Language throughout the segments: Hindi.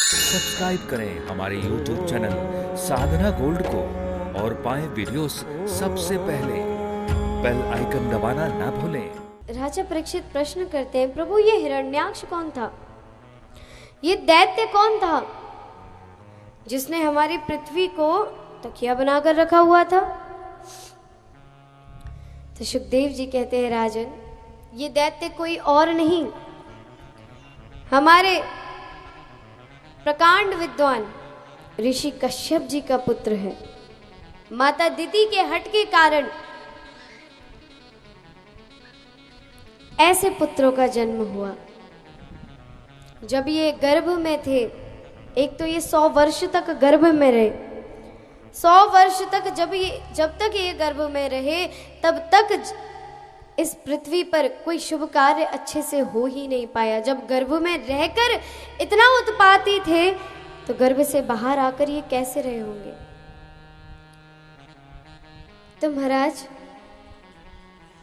सब्सक्राइब करें हमारे YouTube चैनल साधना गोल्ड को और पाएं वीडियोस सबसे पहले। बेल आइकन दबाना ना भूलें। राजा परीक्षित प्रश्न करते हैं, प्रभु ये हिरण्याक्ष कौन था? ये दैत्य कौन था जिसने हमारी पृथ्वी को तकिया बनाकर रखा हुआ था? तो सुखदेव जी कहते हैं, राजन ये दैत्य कोई और नहीं, हमारे प्रकांड विद्वान ऋषि कश्यप जी का पुत्र है। माता दिति के हट के कारण ऐसे पुत्रों का जन्म हुआ। जब ये गर्भ में थे, एक तो ये 100 वर्ष तक गर्भ में रहे, 100 वर्ष तक जब तक ये गर्भ में रहे तब तक इस पृथ्वी पर कोई शुभ कार्य अच्छे से हो ही नहीं पाया। जब गर्भ में रहकर इतना उत्पाती थे तो गर्भ से बाहर आकर ये कैसे रहे होंगे? तो महाराज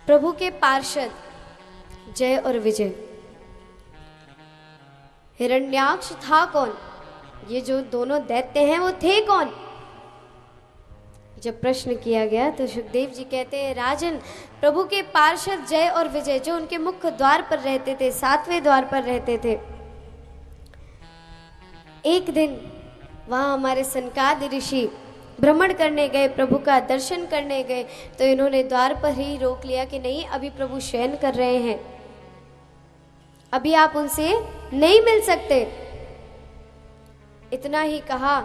प्रभु के पार्षद जय और विजय, हिरण्याक्ष था कौन? ये जो दोनों दैत्य हैं वो थे कौन? जब प्रश्न किया गया तो सुखदेव जी कहते हैं, राजन प्रभु के पार्षद जय और विजय जो उनके मुख्य द्वार पर रहते थे, 7वें द्वार पर रहते थे, एक दिन वहां हमारे सनकादि ऋषि भ्रमण करने गए, प्रभु का दर्शन करने गए, तो इन्होंने द्वार पर ही रोक लिया कि नहीं, अभी प्रभु शयन कर रहे हैं, अभी आप उनसे नहीं मिल सकते। इतना ही कहा,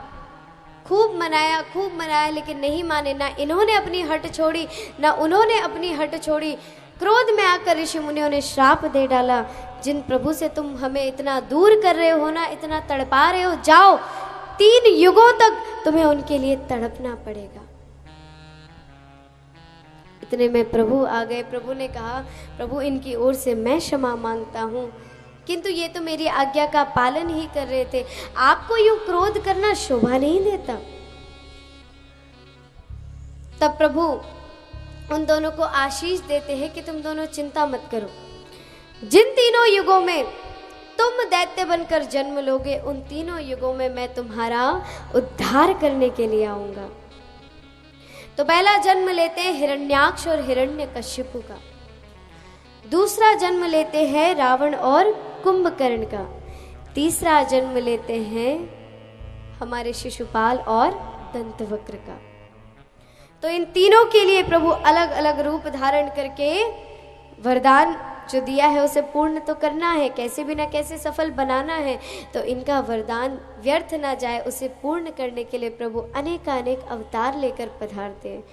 खूब मनाया लेकिन नहीं माने। ना इन्होंने अपनी हट छोड़ी ना उन्होंने अपनी हट छोड़ी। क्रोध में आकर ऋषि मुनियों ने श्राप दे डाला, जिन प्रभु से तुम हमें इतना दूर कर रहे हो ना, इतना तड़पा रहे हो, जाओ 3 युगों तक तुम्हें उनके लिए तड़पना पड़ेगा। इतने में प्रभु आ गए। प्रभु ने कहा, प्रभु इनकी ओर से मैं क्षमा मांगता हूँ, किंतु ये तो मेरी आज्ञा का पालन ही कर रहे थे, आपको यूं क्रोध करना शोभा नहीं देता। तब प्रभु उन दोनों को आशीष देते हैं कि तुम दोनों चिंता मत करो, जिन 3 युगों में तुम दैत्य बनकर जन्म लोगे, उन 3 युगों में मैं तुम्हारा उद्धार करने के लिए आऊंगा। तो पहला जन्म लेते हैं हिरण्याक्ष और हिरण्यकश्यपु का, दूसरा जन्म लेते हैं रावण और कुंभकर्ण का, तीसरा जन्म लेते हैं हमारे शिशुपाल और दंतवक्र का। तो इन तीनों के लिए प्रभु अलग अलग रूप धारण करके वरदान जो दिया है उसे पूर्ण तो करना है, कैसे भी ना कैसे सफल बनाना है। तो इनका वरदान व्यर्थ ना जाए, उसे पूर्ण करने के लिए प्रभु अनेकानेक अवतार लेकर पधारते हैं।